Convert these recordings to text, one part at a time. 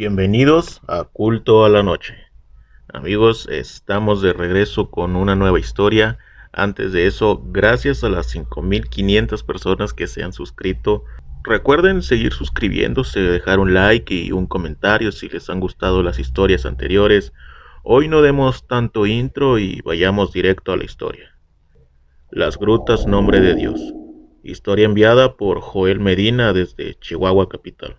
Bienvenidos a Culto a la Noche. Amigos, estamos de regreso con una nueva historia. Antes de eso, gracias a las 5.500 personas que se han suscrito. Recuerden seguir suscribiéndose, dejar un like y un comentario si les han gustado las historias anteriores. Hoy no demos tanto intro y vayamos directo a la historia. Las Grutas Nombre de Dios. Historia enviada por Joel Medina desde Chihuahua Capital.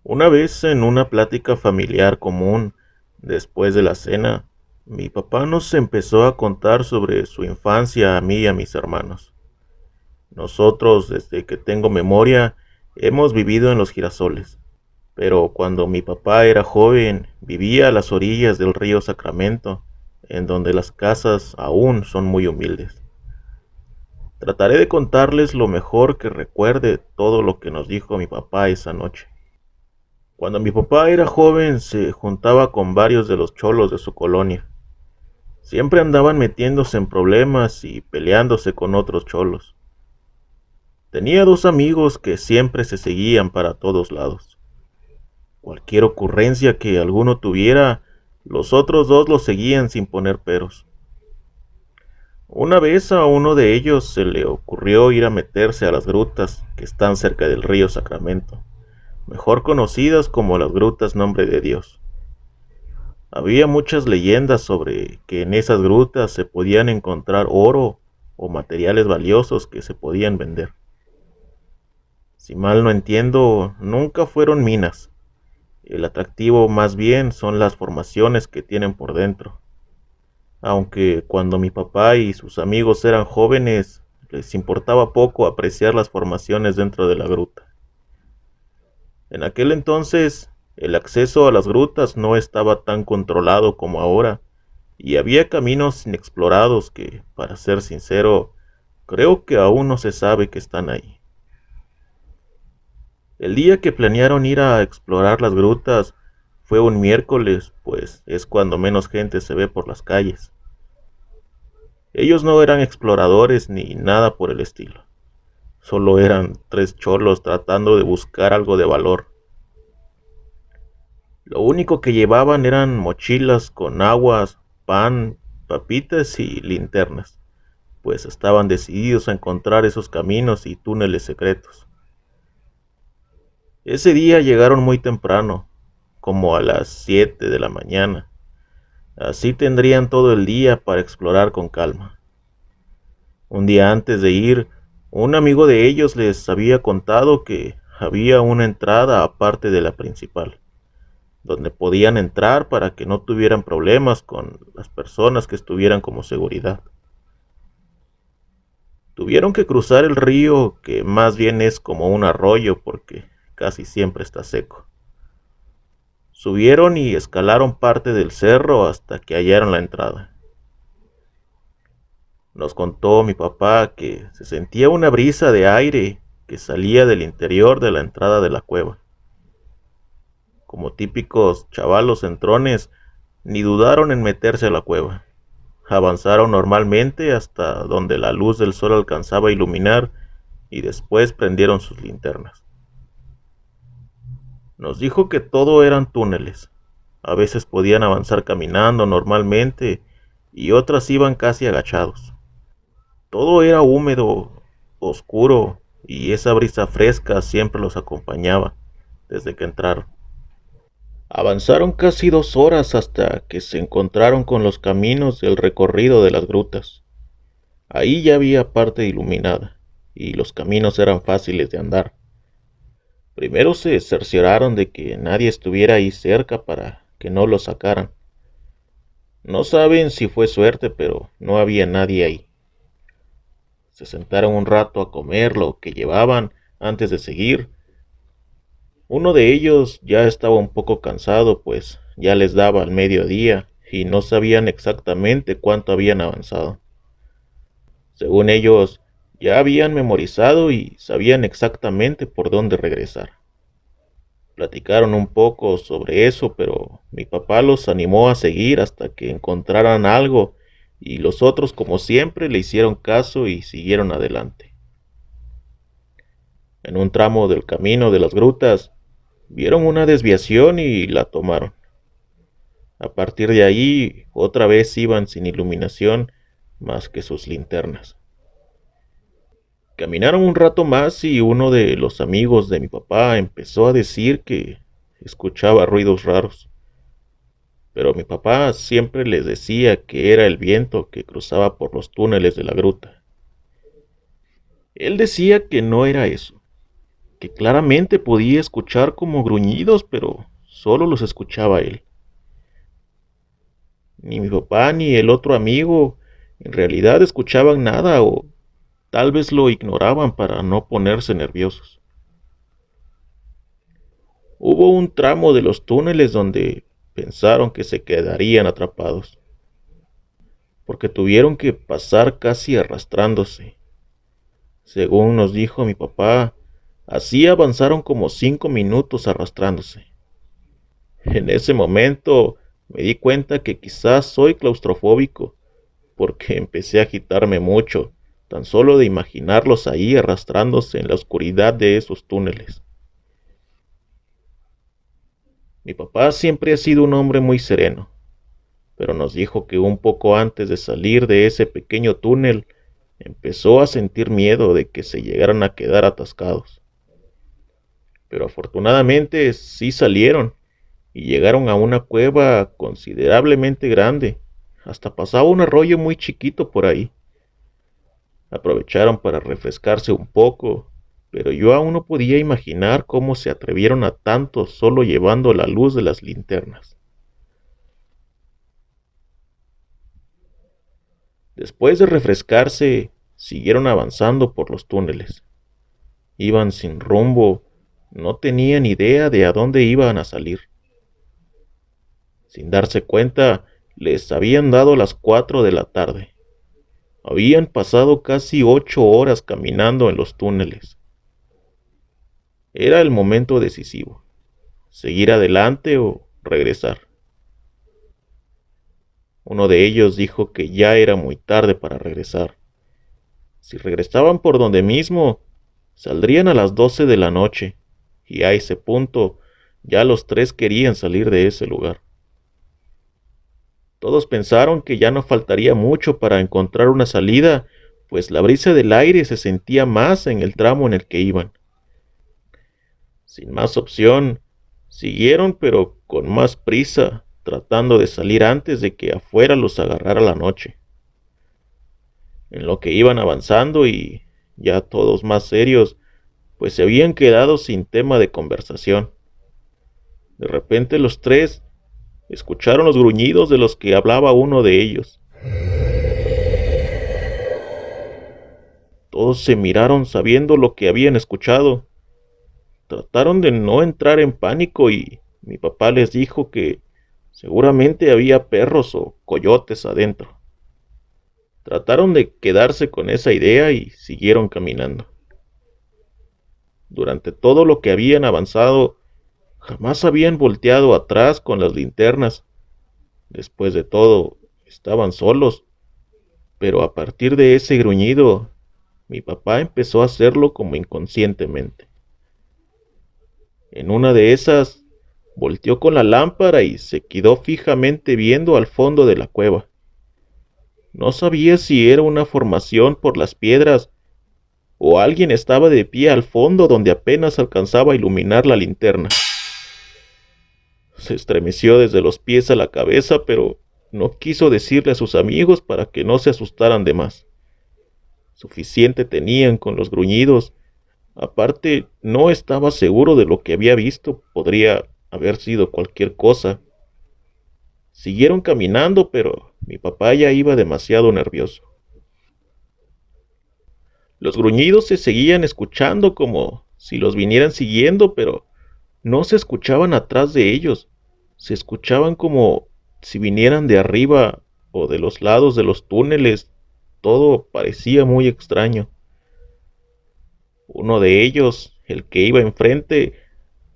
Una vez en una plática familiar común, después de la cena, mi papá nos empezó a contar sobre su infancia a mí y a mis hermanos. Nosotros, desde que tengo memoria, hemos vivido en Los Girasoles, pero cuando mi papá era joven, vivía a las orillas del río Sacramento, en donde las casas aún son muy humildes. Trataré de contarles lo mejor que recuerde todo lo que nos dijo mi papá esa noche. Cuando mi papá era joven se juntaba con varios de los cholos de su colonia. Siempre andaban metiéndose en problemas y peleándose con otros cholos. Tenía dos amigos que siempre se seguían para todos lados. Cualquier ocurrencia que alguno tuviera, los otros dos lo seguían sin poner peros. Una vez a uno de ellos se le ocurrió ir a meterse a las grutas que están cerca del río Sacramento, mejor conocidas como las Grutas Nombre de Dios. Había muchas leyendas sobre que en esas grutas se podían encontrar oro o materiales valiosos que se podían vender. Si mal no entiendo, nunca fueron minas. El atractivo más bien son las formaciones que tienen por dentro. Aunque cuando mi papá y sus amigos eran jóvenes, les importaba poco apreciar las formaciones dentro de la gruta. En aquel entonces, el acceso a las grutas no estaba tan controlado como ahora, y había caminos inexplorados que, para ser sincero, creo que aún no se sabe que están ahí. El día que planearon ir a explorar las grutas fue un miércoles, pues es cuando menos gente se ve por las calles. Ellos no eran exploradores ni nada por el estilo. Solo eran tres cholos tratando de buscar algo de valor. Lo único que llevaban eran mochilas con aguas, pan, papitas y linternas, pues estaban decididos a encontrar esos caminos y túneles secretos. Ese día llegaron muy temprano, como a las 7 de la mañana. Así tendrían todo el día para explorar con calma. Un día antes de ir, un amigo de ellos les había contado que había una entrada aparte de la principal, donde podían entrar para que no tuvieran problemas con las personas que estuvieran como seguridad. Tuvieron que cruzar el río, que más bien es como un arroyo porque casi siempre está seco. Subieron y escalaron parte del cerro hasta que hallaron la entrada. Nos contó mi papá que se sentía una brisa de aire que salía del interior de la entrada de la cueva. Como típicos chavalos entrones, ni dudaron en meterse a la cueva. Avanzaron normalmente hasta donde la luz del sol alcanzaba a iluminar y después prendieron sus linternas. Nos dijo que todo eran túneles. A veces podían avanzar caminando normalmente y otras iban casi agachados. Todo era húmedo, oscuro y esa brisa fresca siempre los acompañaba desde que entraron. Avanzaron casi 2 horas hasta que se encontraron con los caminos del recorrido de las grutas. Ahí ya había parte iluminada y los caminos eran fáciles de andar. Primero se cercioraron de que nadie estuviera ahí cerca para que no los sacaran. No saben si fue suerte, pero no había nadie ahí. Se sentaron un rato a comer lo que llevaban antes de seguir. Uno de ellos ya estaba un poco cansado, pues ya les daba al mediodía y no sabían exactamente cuánto habían avanzado. Según ellos, ya habían memorizado y sabían exactamente por dónde regresar. Platicaron un poco sobre eso, pero mi papá los animó a seguir hasta que encontraran algo y los otros, como siempre, le hicieron caso y siguieron adelante. En un tramo del camino de las grutas, vieron una desviación y la tomaron. A partir de ahí, otra vez iban sin iluminación más que sus linternas. Caminaron un rato más y uno de los amigos de mi papá empezó a decir que escuchaba ruidos raros. Pero mi papá siempre les decía que era el viento que cruzaba por los túneles de la gruta. Él decía que no era eso, que claramente podía escuchar como gruñidos, pero solo los escuchaba él. Ni mi papá ni el otro amigo en realidad escuchaban nada o tal vez lo ignoraban para no ponerse nerviosos. Hubo un tramo de los túneles donde pensaron que se quedarían atrapados, porque tuvieron que pasar casi arrastrándose. Según nos dijo mi papá, así avanzaron como 5 minutos arrastrándose. En ese momento me di cuenta que quizás soy claustrofóbico, porque empecé a agitarme mucho, tan solo de imaginarlos ahí arrastrándose en la oscuridad de esos túneles. Mi papá siempre ha sido un hombre muy sereno, pero nos dijo que un poco antes de salir de ese pequeño túnel, empezó a sentir miedo de que se llegaran a quedar atascados. Pero afortunadamente sí salieron y llegaron a una cueva considerablemente grande. Hasta pasaba un arroyo muy chiquito por ahí. Aprovecharon para refrescarse un poco, pero yo aún no podía imaginar cómo se atrevieron a tanto solo llevando la luz de las linternas. Después de refrescarse, siguieron avanzando por los túneles. Iban sin rumbo, no tenían idea de a dónde iban a salir. Sin darse cuenta, les habían dado las 4 de la tarde. Habían pasado casi 8 horas caminando en los túneles. Era el momento decisivo, seguir adelante o regresar. Uno de ellos dijo que ya era muy tarde para regresar. Si regresaban por donde mismo, saldrían a las 12 de la noche, y a ese punto ya los tres querían salir de ese lugar. Todos pensaron que ya no faltaría mucho para encontrar una salida, pues la brisa del aire se sentía más en el tramo en el que iban. Sin más opción, siguieron pero con más prisa, tratando de salir antes de que afuera los agarrara la noche. En lo que iban avanzando y ya todos más serios, pues se habían quedado sin tema de conversación. De repente los tres escucharon los gruñidos de los que hablaba uno de ellos. Todos se miraron sabiendo lo que habían escuchado. Trataron de no entrar en pánico y mi papá les dijo que seguramente había perros o coyotes adentro. Trataron de quedarse con esa idea y siguieron caminando. Durante todo lo que habían avanzado, jamás habían volteado atrás con las linternas. Después de todo, estaban solos, pero a partir de ese gruñido, mi papá empezó a hacerlo como inconscientemente. En una de esas, volteó con la lámpara y se quedó fijamente viendo al fondo de la cueva. No sabía si era una formación por las piedras o alguien estaba de pie al fondo donde apenas alcanzaba a iluminar la linterna. Se estremeció desde los pies a la cabeza, pero no quiso decirle a sus amigos para que no se asustaran de más. Suficiente tenían con los gruñidos. Aparte, no estaba seguro de lo que había visto. Podría haber sido cualquier cosa. Siguieron caminando, pero mi papá ya iba demasiado nervioso. Los gruñidos se seguían escuchando como si los vinieran siguiendo, pero no se escuchaban atrás de ellos. Se escuchaban como si vinieran de arriba o de los lados de los túneles. Todo parecía muy extraño. Uno de ellos, el que iba enfrente,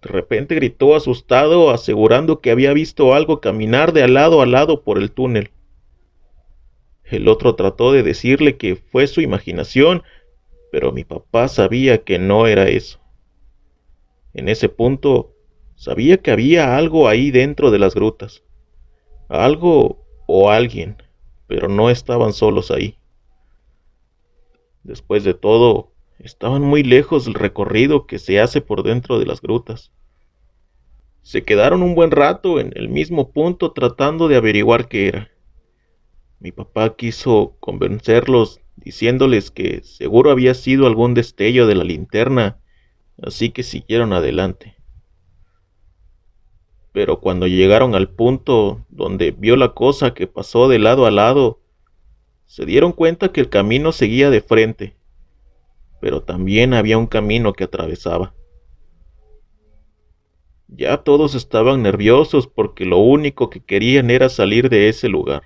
de repente gritó asustado, asegurando que había visto algo caminar de lado a lado por el túnel. El otro trató de decirle que fue su imaginación, pero mi papá sabía que no era eso. En ese punto, sabía que había algo ahí dentro de las grutas, algo o alguien, pero no estaban solos ahí. Después de todo, estaban muy lejos del recorrido que se hace por dentro de las grutas. Se quedaron un buen rato en el mismo punto tratando de averiguar qué era. Mi papá quiso convencerlos diciéndoles que seguro había sido algún destello de la linterna, así que siguieron adelante. Pero cuando llegaron al punto donde vio la cosa que pasó de lado a lado, se dieron cuenta que el camino seguía de frente, pero también había un camino que atravesaba. Ya todos estaban nerviosos porque lo único que querían era salir de ese lugar.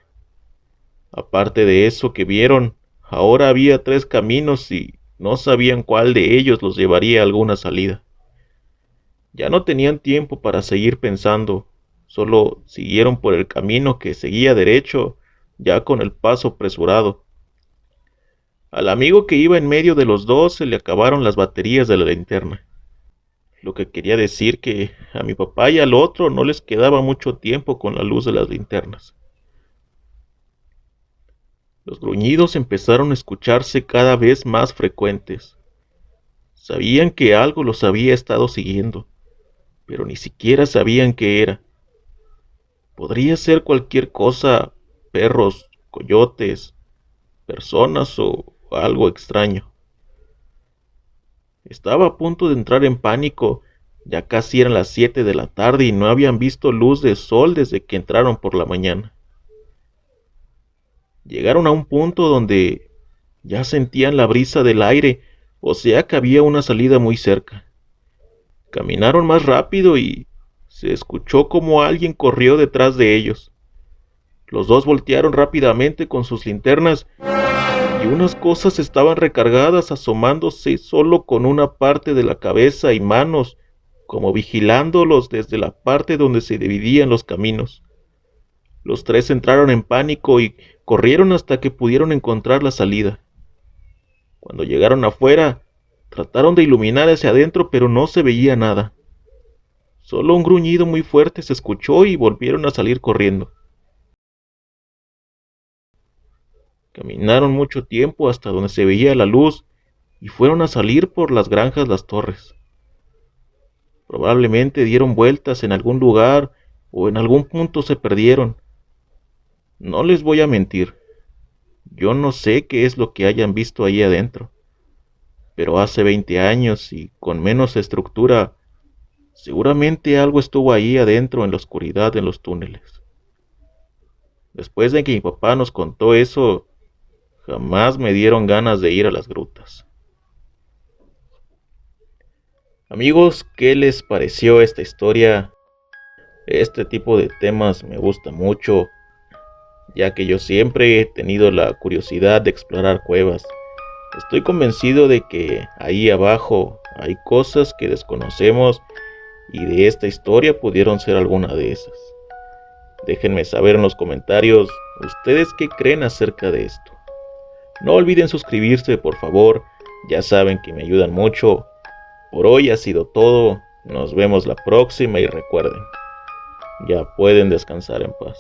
Aparte de eso que vieron, ahora había 3 caminos y no sabían cuál de ellos los llevaría a alguna salida. Ya no tenían tiempo para seguir pensando, solo siguieron por el camino que seguía derecho, ya con el paso apresurado. Al amigo que iba en medio de los dos se le acabaron las baterías de la linterna, lo que quería decir que a mi papá y al otro no les quedaba mucho tiempo con la luz de las linternas. Los gruñidos empezaron a escucharse cada vez más frecuentes. Sabían que algo los había estado siguiendo, pero ni siquiera sabían qué era. Podría ser cualquier cosa, perros, coyotes, personas o algo extraño. Estaba a punto de entrar en pánico, ya casi eran las 7 de la tarde y no habían visto luz de sol desde que entraron por la mañana. Llegaron a un punto donde ya sentían la brisa del aire, o sea que había una salida muy cerca. Caminaron más rápido y se escuchó como alguien corrió detrás de ellos. Los dos voltearon rápidamente con sus linternas y unas cosas estaban recargadas asomándose solo con una parte de la cabeza y manos, como vigilándolos desde la parte donde se dividían los caminos. Los tres entraron en pánico y corrieron hasta que pudieron encontrar la salida. Cuando llegaron afuera, trataron de iluminar hacia adentro, pero no se veía nada. Solo un gruñido muy fuerte se escuchó y volvieron a salir corriendo. Caminaron mucho tiempo hasta donde se veía la luz y fueron a salir por las granjas Las Torres. Probablemente dieron vueltas en algún lugar o en algún punto se perdieron. No les voy a mentir, yo no sé qué es lo que hayan visto ahí adentro, pero hace 20 años y con menos estructura, seguramente algo estuvo ahí adentro en la oscuridad de los túneles. Después de que mi papá nos contó eso, jamás me dieron ganas de ir a las grutas. Amigos, ¿qué les pareció esta historia? Este tipo de temas me gusta mucho, ya que yo siempre he tenido la curiosidad de explorar cuevas. Estoy convencido de que ahí abajo hay cosas que desconocemos y de esta historia pudieron ser alguna de esas. Déjenme saber en los comentarios ustedes qué creen acerca de esto. No olviden suscribirse, por favor, ya saben que me ayudan mucho. Por hoy ha sido todo, nos vemos la próxima y recuerden, ya pueden descansar en paz.